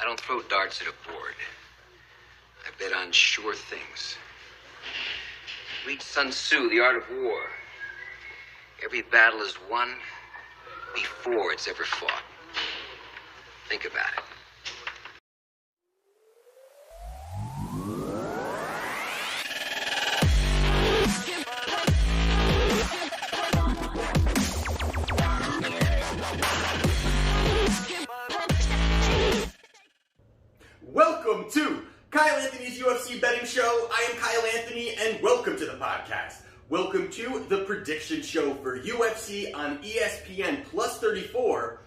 I don't throw darts at a board. I bet on sure things. Read Sun Tzu, The Art of War. Every battle is won before it's ever fought. Think about it. Welcome to Kyle Anthony's UFC Betting Show. I am Kyle Anthony, and welcome to the podcast. Welcome to the prediction show for UFC on ESPN Plus 34.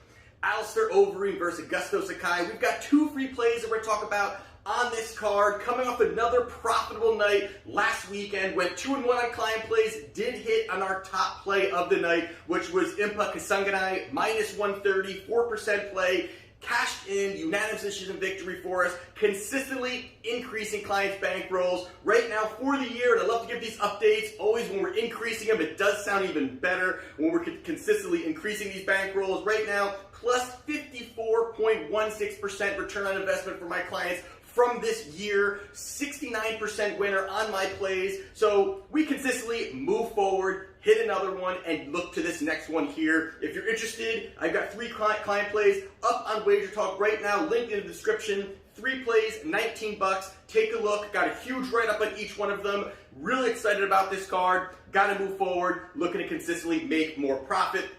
Alistair Overeem versus Augusto Sakai. We've got two free plays that we're going to talk about on this card. Coming off another profitable night last weekend, went 2-1 on client plays. Did hit on our top play of the night, which was Impa Kasanganay, minus 130, 4% play. Cashed in, unanimous decision victory for us, consistently increasing clients' bankrolls. Right now, for the year, and I love to give these updates, always when we're increasing them, it does sound even better when we're consistently increasing these bankrolls. Right now, plus 54.16% return on investment for my clients from this year, 69% winner on my plays. So we consistently move forward, hit another one, and look to this next one here. If you're interested, I've got 3 client plays up on WagerTalk right now, linked in the description. 3 plays, $19. Take a look. Got a huge write-up on each one of them. Really excited about this card. Got to move forward, looking to consistently make more profit.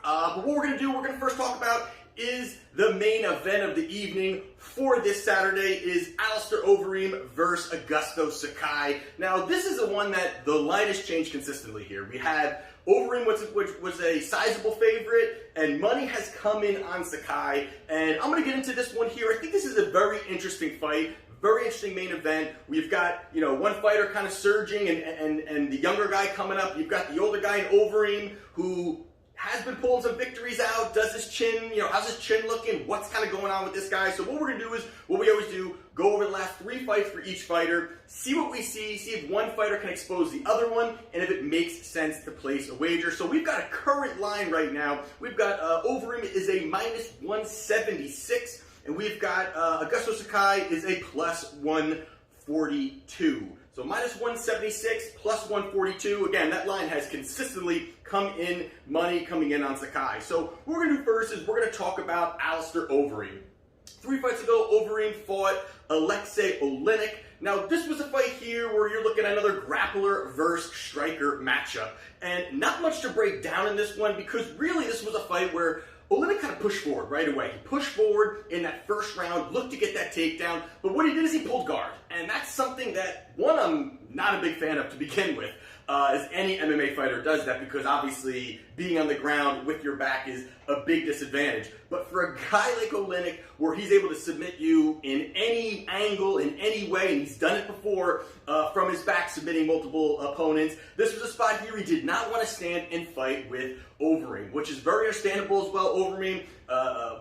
But what we're going to do, we're going to first talk about is the main event of the evening for this Saturday is Alistair Overeem versus Augusto Sakai. Now, this is the one that the line has changed consistently here. We had Overeem, which was a sizable favorite, and money has come in on Sakai. And I'm going to get into this one here. I think this is a very interesting fight. Very interesting main event. We've got, one fighter kind of surging and the younger guy coming up. You've got the older guy in Overeem who has been pulling some victories out. Does his chin, how's his chin looking? What's kind of going on with this guy? So what we're going to do is what we always do, go over the last 3 fights for each fighter, see what we see if one fighter can expose the other one, and if it makes sense to place a wager. So we've got a current line right now. We've got Overeem is a minus 176, and we've got Augusto Sakai is a plus 142. So minus 176, plus 142. Again, that line has consistently come in, money coming in on Sakai. So what we're going to do first is we're going to talk about Alistair Overeem. 3 fights ago, Overeem fought Alexei Oleinik. Now, this was a fight here where you're looking at another grappler versus striker matchup. And not much to break down in this one because really this was a fight where Oleinik kind of pushed forward right away. He pushed forward in that first round, looked to get that takedown, but what he did is he pulled guard. And that's something that, one, I'm not a big fan of to begin with, as any MMA fighter does that, because obviously being on the ground with your back is a big disadvantage. But for a guy like Oleinik, where he's able to submit you in any angle, in any way, and he's done it before from his back, submitting multiple opponents, this was a spot here he did not want to stand and fight with Overeem, which is very understandable as well. Overeem,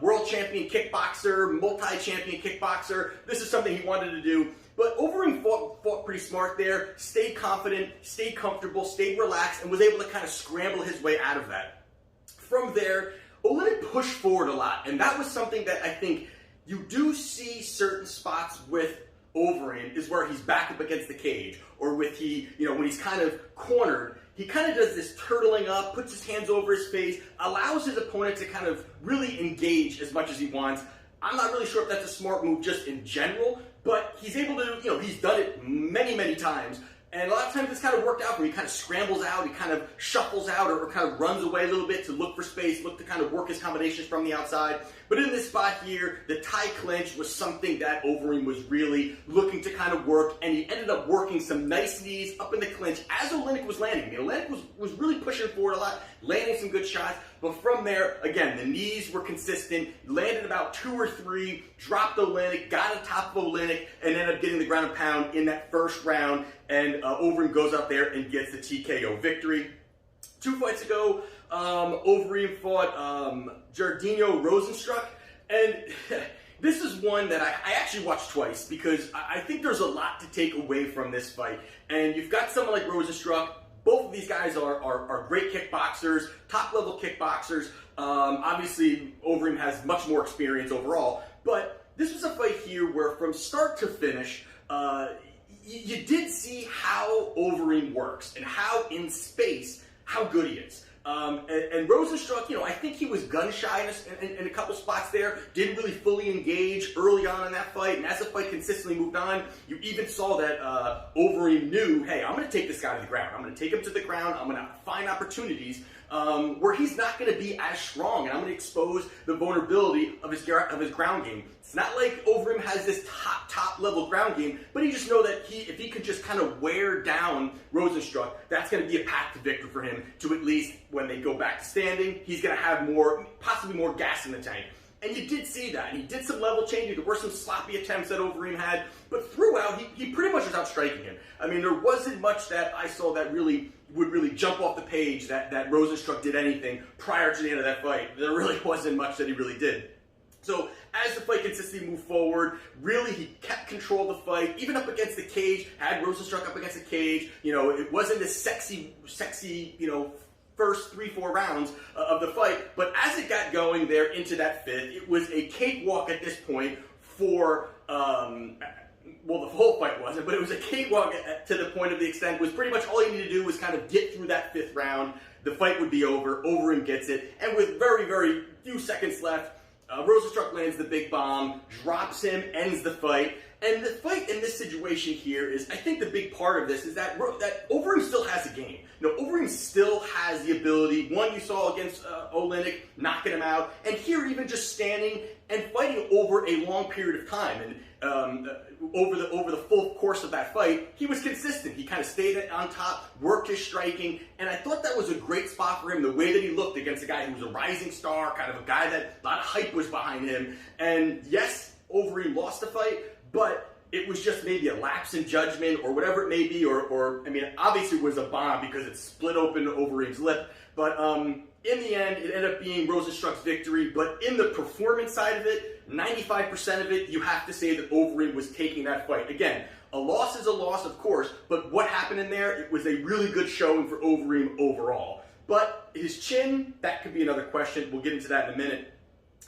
world champion kickboxer, multi-champion kickboxer. This is something he wanted to do. But Overeem fought pretty smart there, stayed confident, stayed comfortable, stayed relaxed, and was able to kind of scramble his way out of that. From there, Oleinik pushed forward a lot, and that was something that I think you do see certain spots with Overeem is where he's back up against the cage, or when he's kind of cornered, he kind of does this turtling up, puts his hands over his face, allows his opponent to kind of really engage as much as he wants. I'm not really sure if that's a smart move just in general, but he's able to, he's done it many, many times. And a lot of times it's kind of worked out for him. He kind of scrambles out, he kind of shuffles out, or kind of runs away a little bit to look for space, look to kind of work his combinations from the outside. But in this spot here, the tie clinch was something that Overeem was really looking to kind of work, and he ended up working some nice knees up in the clinch as Oleinik was landing. Oleinik was really pushing forward a lot, landing some good shots. But from there, again, the knees were consistent, landed about 2 or 3, dropped Oleinik, got on top of Oleinik, and ended up getting the ground and pound in that first round. And Overeem goes out there and gets the TKO victory. 2 fights ago, Overeem fought Jardinho Rosenstruck. And this is one that I actually watched twice because I think there's a lot to take away from this fight. And you've got someone like Rosenstruck. Both of these guys are great kickboxers, top-level kickboxers. Obviously, Overeem has much more experience overall, but this was a fight here where from start to finish, you did see how Overeem works and how in space, how good he is. And Rosa struck, I think he was gun shy in a couple spots there, didn't really fully engage early on in that fight, and as the fight consistently moved on, you even saw that Overeem knew, hey, I'm going to take this guy to the ground. I'm going to take him to the ground. I'm going to find opportunities where he's not going to be as strong, and I'm going to expose the vulnerability of his ground game. It's not like Overeem has this top level ground game, but you just know that if he could just kind of wear down Rosenstruck, that's going to be a path to victory for him. To at least when they go back to standing, he's going to have possibly more gas in the tank. And you did see that. He did some level changing. There were some sloppy attempts that Overeem had, but throughout, he pretty much was outstriking him. I mean, there wasn't much that I saw that would really jump off the page that Rosenstruck did anything prior to the end of that fight. There really wasn't much that he really did. So as the fight consistently moved forward, really he kept control of the fight, even up against the cage, had Rosenstruck up against the cage. It wasn't this sexy, first 3-4 rounds of the fight, but as it got going there into that fifth, it was a cakewalk at this point for, the whole fight wasn't, but it was a cakewalk to the point of the extent was pretty much all you needed to do was kind of get through that fifth round. The fight would be over. Overeem gets it, and with very, very few seconds left, Rosenstruck lands the big bomb, drops him, ends the fight. And the fight in this situation here is, I think the big part of this is that Overeem still has a game. Overeem still has the ability. One you saw against Oleinik, knocking him out. And here even just standing and fighting over a long period of time. And over the full course of that fight, he was consistent. He kind of stayed on top, worked his striking. And I thought that was a great spot for him, the way that he looked against a guy who was a rising star, kind of a guy that a lot of hype was behind him. And yes, Overeem lost the fight, but it was just maybe a lapse in judgment or whatever it may be, or obviously it was a bomb because it split open Overeem's lip. But in the end, it ended up being Rosenstruck's victory. But in the performance side of it, 95% of it, you have to say that Overeem was taking that fight. Again, a loss is a loss, of course, but what happened in there, it was a really good showing for Overeem overall. But his chin, that could be another question. We'll get into that in a minute.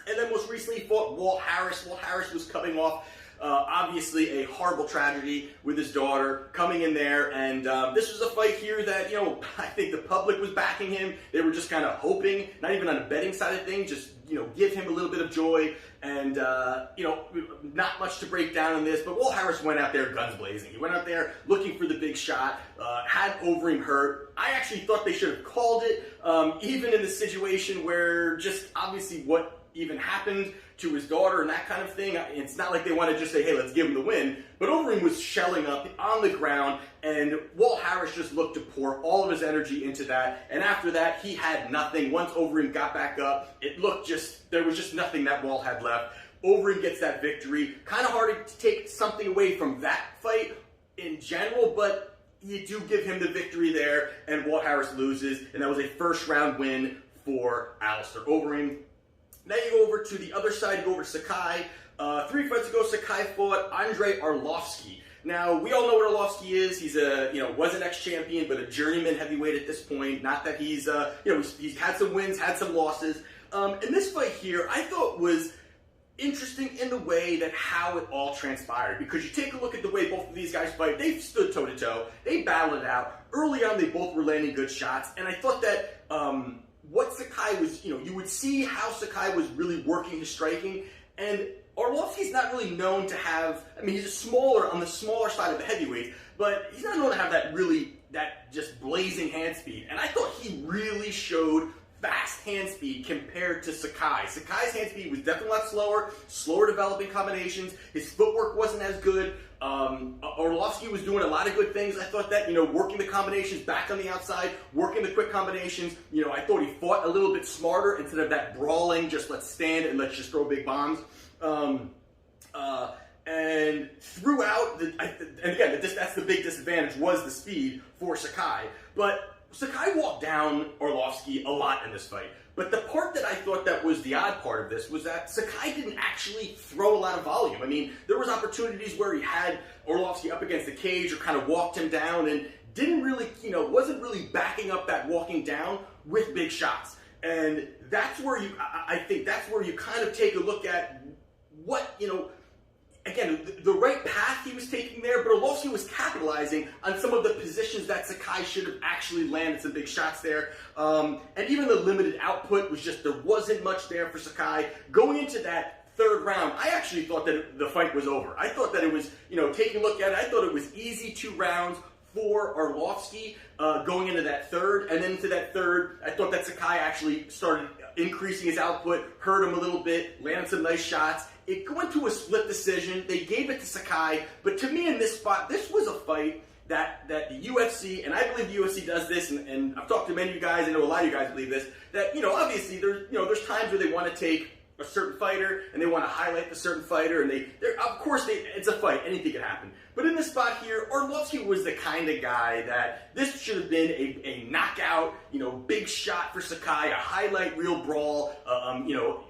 And then most recently, he fought Walt Harris. Walt Harris was coming off obviously a horrible tragedy with his daughter, coming in there, and this was a fight here that, I think the public was backing him. They were just kind of hoping, not even on the betting side of things, just, give him a little bit of joy, and, not much to break down on this, but Walt Harris went out there guns blazing. He went out there looking for the big shot, had Overeem hurt. I actually thought they should have called it, even in the situation where just obviously what even happened to his daughter and that kind of thing. It's not like they want to just say, hey, let's give him the win. But Overeem was shelling up on the ground, and Walt Harris just looked to pour all of his energy into that. And after that, he had nothing. Once Overeem got back up, there was just nothing that Walt had left. Overeem gets that victory. Kind of hard to take something away from that fight in general, but you do give him the victory there, and Walt Harris loses, and that was a first-round win for Alistair Overeem. Now you go over to the other side, you go over to Sakai. 3 fights ago, Sakai fought Andrei Arlovski. Now, we all know what Arlovski is. He's was an ex-champion, but a journeyman heavyweight at this point. Not that he's had some wins, had some losses. And this fight here, I thought was interesting in the way that how it all transpired. Because you take a look at the way both of these guys fight, they've stood toe-to-toe. They battled it out. Early on, they both were landing good shots. And I thought that what Sakai was, you would see how Sakai was really working his striking, and Arlovski's not really known to have, he's on the smaller side of the heavyweights, but he's not known to have that just blazing hand speed, and I thought he really showed fast hand speed compared to Sakai. Sakai's hand speed was definitely a lot slower developing combinations. His footwork wasn't as good. Arlovski was doing a lot of good things. I thought that, working the combinations back on the outside, working the quick combinations, I thought he fought a little bit smarter instead of that brawling, just let's stand and let's just throw big bombs. And throughout, that's the big disadvantage, was the speed for Sakai. But Sakai walked down Arlovski a lot in this fight. But the part that I thought that was the odd part of this was that Sakai didn't actually throw a lot of volume. There was opportunities where he had Arlovski up against the cage or kind of walked him down and didn't really, wasn't really backing up that walking down with big shots. And that's where I think that's where you kind of take a look at what, again, the right path he was taking there, but Arlovski was capitalizing on some of the positions that Sakai should have actually landed some big shots there. And even the limited output was just, there wasn't much there for Sakai. Going into that third round, I actually thought that the fight was over. I thought that it was, taking a look at it, I thought it was easy 2 rounds for Arlovski going into that third. And then into that third, I thought that Sakai actually started increasing his output, hurt him a little bit, landed some nice shots. It went to a split decision. They gave it to Sakai. But to me in this spot, this was a fight that the UFC, and I believe the UFC does this, and I've talked to many of you guys, I know a lot of you guys believe this, that, obviously there's times where they want to take a certain fighter and they want to highlight the certain fighter, and of course it's a fight, anything can happen. But in this spot here, Arlovski was the kind of guy that this should have been a knockout, big shot for Sakai, a highlight reel brawl,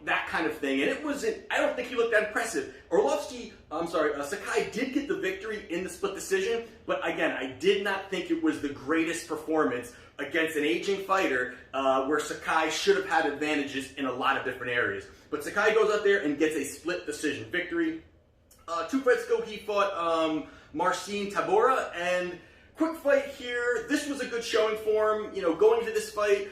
that kind of thing. And it wasn't, I don't think he looked that impressive. Sakai did get the victory in the split decision, but again, I did not think it was the greatest performance against an aging fighter where Sakai should have had advantages in a lot of different areas. But Sakai goes out there and gets a split decision victory. 2 fights ago, he fought Marcin Tybura, and quick fight here. This was a good showing for him. Going into this fight,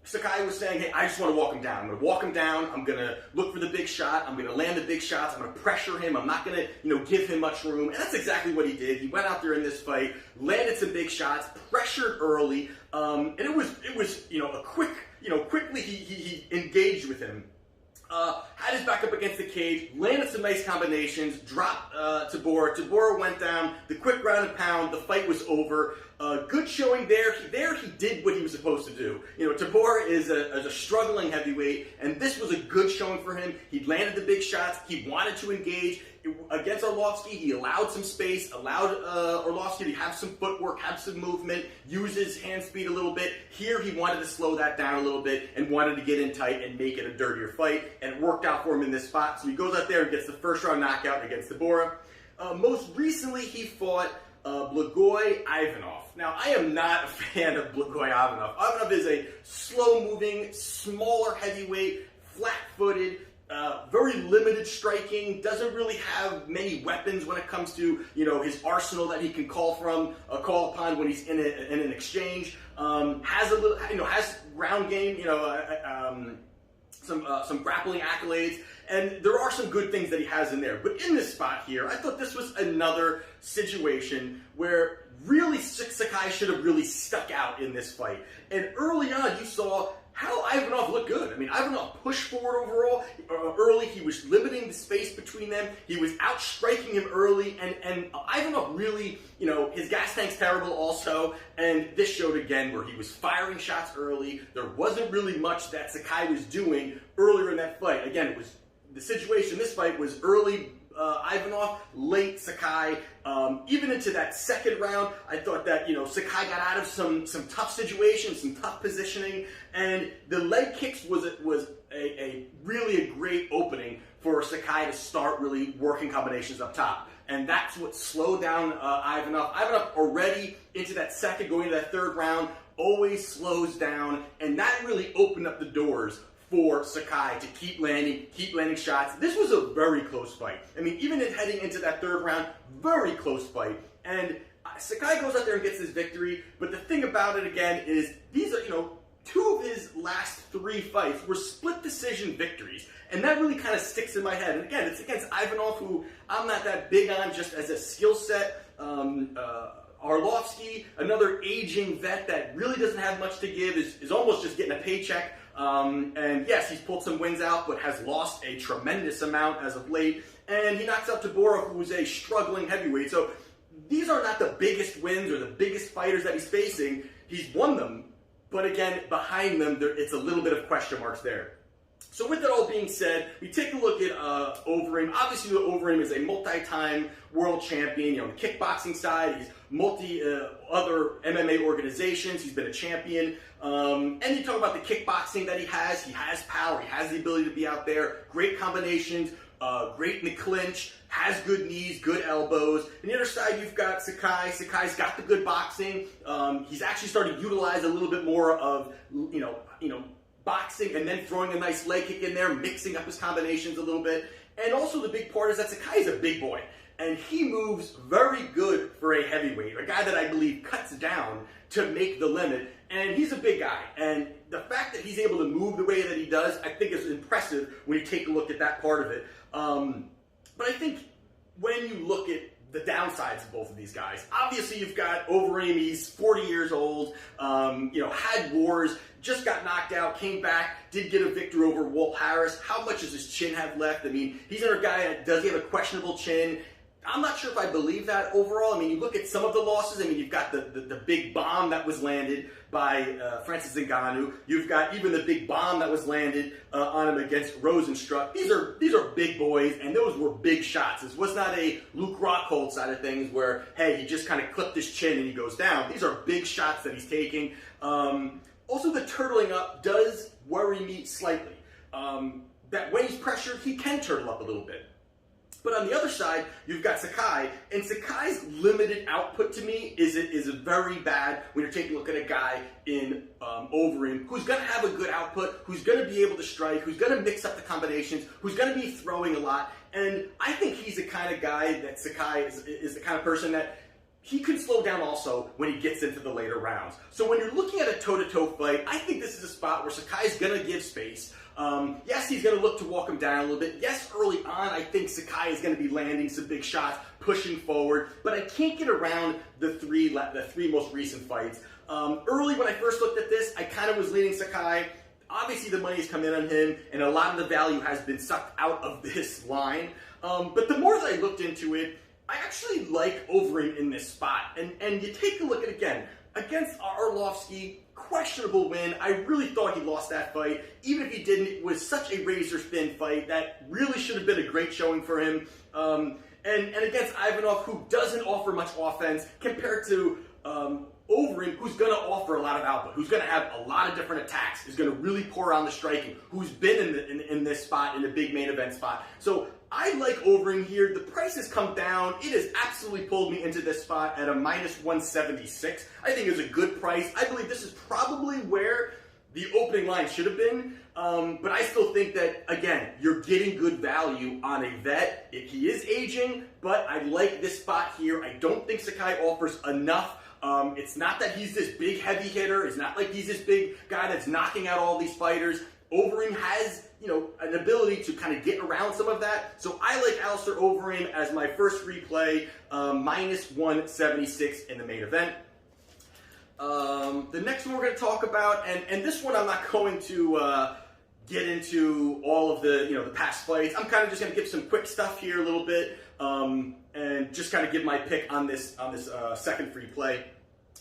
Sakai was saying, hey, I just want to walk him down. I'm going to walk him down. I'm going to look for the big shot. I'm going to land the big shots. I'm going to pressure him. I'm not going to, give him much room. And that's exactly what he did. He went out there in this fight, landed some big shots, pressured early, and it was, a quick, quickly he engaged with him. Had his back up against the cage, landed some nice combinations, dropped Tybura. Tybura went down, the quick ground and pound, the fight was over. Good showing there. He did what he was supposed to do. Tybura is a struggling heavyweight, and this was a good showing for him. He landed the big shots. He wanted to engage. Against Arlovski, he allowed some space, allowed Arlovski to have some footwork, have some movement, use his hand speed a little bit. Here, he wanted to slow that down a little bit and wanted to get in tight and make it a dirtier fight, and it worked out for him in this spot. So he goes out there and gets the first round knockout against Tybura. Most recently, he fought Blagoy Ivanov. Now, I am not a fan of Blagoy Ivanov. Ivanov is a slow-moving, smaller heavyweight, flat-footed, very limited striking, doesn't really have many weapons when it comes to, his arsenal that he can call upon when he's in an exchange. Has a little, has ground game, some grappling accolades, and there are some good things that he has in there. But in this spot here, I thought this was another situation where really Sakai should have really stuck out in this fight. And early on, you saw how Ivanov looked good. I mean, Ivanov pushed forward overall. Early, he was limiting the space between them. He was outstriking him early, and Ivanov really, his gas tank's terrible also, and this showed again where he was firing shots early. There wasn't really much that Sakai was doing earlier in that fight. Again, it was the situation, this fight was early Ivanov, late Sakai. Even into that second round, I thought that, Sakai got out of some tough situations, some tough positioning, and the leg kicks was a really great opening for Sakai to start really working combinations up top. And that's what slowed down Ivanov. Ivanov already into that second, going into that third round, always slows down, and that really opened up the doors for Sakai to keep landing shots. This was a very close fight. I mean, even heading into that third round, very close fight. And Sakai goes out there and gets his victory. But the thing about it again is these are, 2 of his last 3 fights were split decision victories. And that really kind of sticks in my head. And again, it's against Ivanov, who I'm not that big on just as a skill set. Arlovski, another aging vet that really doesn't have much to give, is almost just getting a paycheck. And yes, he's pulled some wins out, but has lost a tremendous amount as of late. And he knocks out Tybura, who's a struggling heavyweight. So these are not the biggest wins or the biggest fighters that he's facing. He's won them, but again, behind them, it's a little bit of question marks there. So with that all being said, we take a look at Overeem. Obviously, Overeem is a multi-time world champion. On the kickboxing side, he's other MMA organizations. He's been a champion. And you talk about the kickboxing that he has. He has power. He has the ability to be out there. Great combinations. great in the clinch, has good knees, good elbows. On the other side, you've got Sakai. Sakai's got the good boxing. He's actually started to utilize a little bit more of, boxing and then throwing a nice leg kick in there, mixing up his combinations a little bit. And also the big part is that Sakai's a big boy. And he moves very good for a heavyweight, a guy that I believe cuts down to make the limit. And he's a big guy. And the fact that he's able to move the way that he does, I think is impressive when you take a look at that part of it. But I think when you look at the downsides of both of these guys, obviously you've got Overeem, he's 40 years old, had wars, just got knocked out, came back, did get a victory over Walt Harris. How much does his chin have left? I mean, he's another guy that does he have a questionable chin? I'm not sure if I believe that overall. I mean, you look at some of the losses. I mean, you've got the big bomb that was landed by Francis Ngannou. You've got even the big bomb that was landed on him against Rosenstruck. These are big boys, and those were big shots. This was not a Luke Rockhold side of things where, hey, he just kind of clipped his chin and he goes down. These are big shots that he's taking. Also, the turtling up does worry me slightly. That when he's pressured, he can turtle up a little bit. But on the other side, you've got Sakai, and Sakai's limited output to me is very bad when you're taking a look at a guy in Overeem who's going to have a good output, who's going to be able to strike, who's going to mix up the combinations, who's going to be throwing a lot. And I think he's the kind of guy that Sakai is the kind of person that he can slow down also when he gets into the later rounds. So when you're looking at a toe-to-toe fight, I think this is a spot where Sakai's going to give space. Yes, he's going to look to walk him down a little bit. Yes, early on, I think Sakai is going to be landing some big shots, pushing forward. But I can't get around the three most recent fights. Early when I first looked at this, I kind of was leaning Sakai. Obviously, the money's come in on him, and a lot of the value has been sucked out of this line. But the more that I looked into it, I actually like Overeem in this spot. And you take a look at it again. Against Arlovski, questionable win. I really thought he lost that fight. Even if he didn't, it was such a razor-thin fight that really should have been a great showing for him. And against Ivanov, who doesn't offer much offense, compared to Overeem, who's going to offer a lot of output, who's going to have a lot of different attacks, is going to really pour on the striking, who's been in this spot, in the big main event spot. So I like Overeem here. The price has come down. It has absolutely pulled me into this spot at a minus 176. I think it's a good price. I believe this is probably where the opening line should have been. But I still think that, again, you're getting good value on a vet. He is aging, but I like this spot here. I don't think Sakai offers enough. It's not that he's this big heavy hitter. It's not like he's this big guy that's knocking out all these fighters. Overeem has, an ability to kind of get around some of that. So I like Alistair Overeem as my first replay, minus 176 in the main event. The next one we're going to talk about, and this one I'm not going to get into all of the past fights. I'm kind of just going to give some quick stuff here a little bit, and just kind of give my pick on this second free play.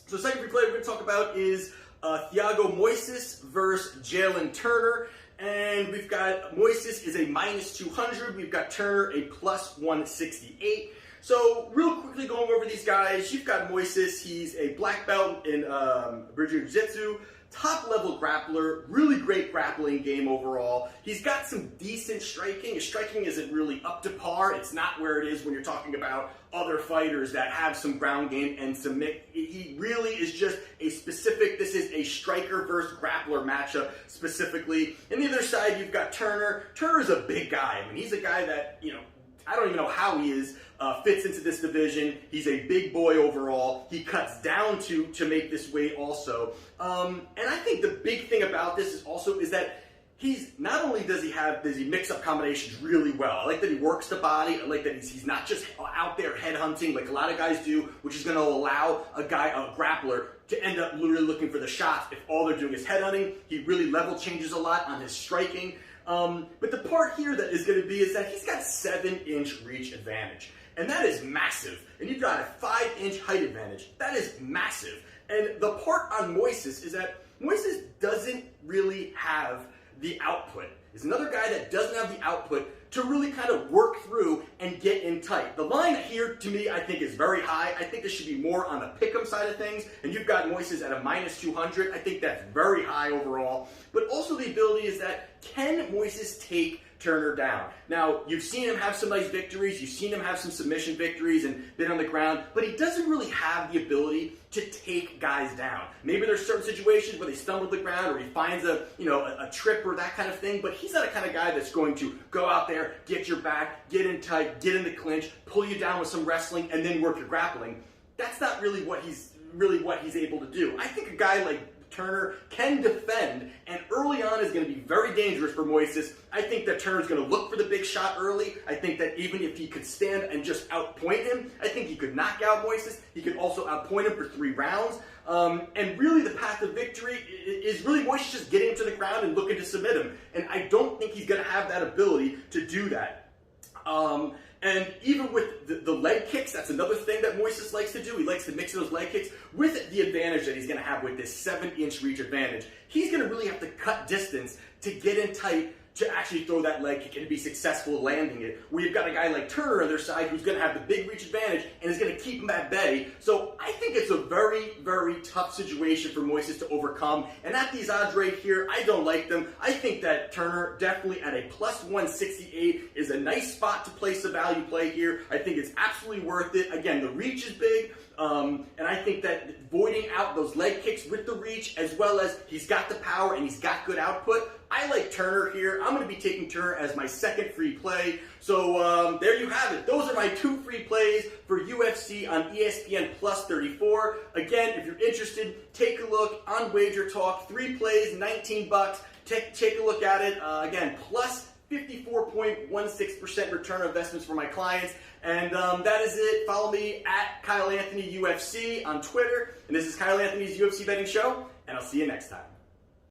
So the second free play we're going to talk about is Thiago Moisés versus Jalin Turner. And we've got Moisés is a minus 200. We've got Turner a plus 168. So real quickly going over these guys, you've got Moisés. He's a black belt in Brazilian Jiu-Jitsu. Top level grappler, really great grappling game overall. He's got some decent striking. His striking isn't really up to par. It's not where it is when you're talking about other fighters that have some ground game and some mix. He really is just a specific, this is a striker versus grappler matchup specifically. And the other side, you've got Turner. Turner's a big guy. I mean, he's a guy that, I don't even know how he is, fits into this division. He's a big boy overall. He cuts down to make this weight also. And I think the big thing about this is that he's not only does he mix up combinations really well. I like that he works the body. I like that he's not just out there headhunting like a lot of guys do, which is going to allow a grappler to end up literally looking for the shots if all they're doing is headhunting. He really level changes a lot on his striking. But the part here that is going to be is that he's got 7-inch reach advantage. And that is massive. And you've got a 5-inch height advantage. That is massive. And the part on Moisés is that Moisés doesn't really have the output. He's another guy that doesn't have the output to really kind of work through and get in tight. The line here, to me, I think is very high. I think this should be more on the pick'em side of things. And you've got Moisés at a minus 200. I think that's very high overall. But also the ability is that, can Moisés take Turner down. Now, you've seen him have some nice victories, you've seen him have some submission victories and been on the ground, but he doesn't really have the ability to take guys down. Maybe there's certain situations where they stumble to the ground or he finds a trip or that kind of thing, but he's not a kind of guy that's going to go out there, get your back, get in tight, get in the clinch, pull you down with some wrestling, and then work your grappling. That's not really what he's able to do. I think a guy like Turner can defend, and early on is going to be very dangerous for Moises. I think that Turner's going to look for the big shot early. I think that even if he could stand and just outpoint him, I think he could knock out Moises. He could also outpoint him for 3 rounds. And really the path to victory is really Moises just getting him to the ground and looking to submit him. And I don't think he's going to have that ability to do that. And even with the leg kicks, that's another thing that Moises likes to do. He likes to mix those leg kicks with the advantage that he's going to have with this 7-inch reach advantage. He's going to really have to cut distance to get in tight to actually throw that leg kick and be successful landing it. Where you've got a guy like Turner on their side who's going to have the big reach advantage and is going to keep him at bay. So I think it's a very, very tough situation for Moises to overcome. And at these odds right here, I don't like them. I think that Turner definitely at a plus 168 is a nice spot to place a value play here. I think it's absolutely worth it. Again, the reach is big. And I think that voiding out those leg kicks with the reach, as well as he's got the power and he's got good output, I like Turner here. I'm going to be taking Turner as my second free play. So there you have it. Those are my 2 free plays for UFC on ESPN Plus 34. Again, if you're interested, take a look on WagerTalk. 3 plays, $19. Take a look at it. Again, plus 54.16% return on investments for my clients. And that is it. Follow me at Kyle Anthony UFC on Twitter. And this is Kyle Anthony's UFC Betting Show. And I'll see you next time.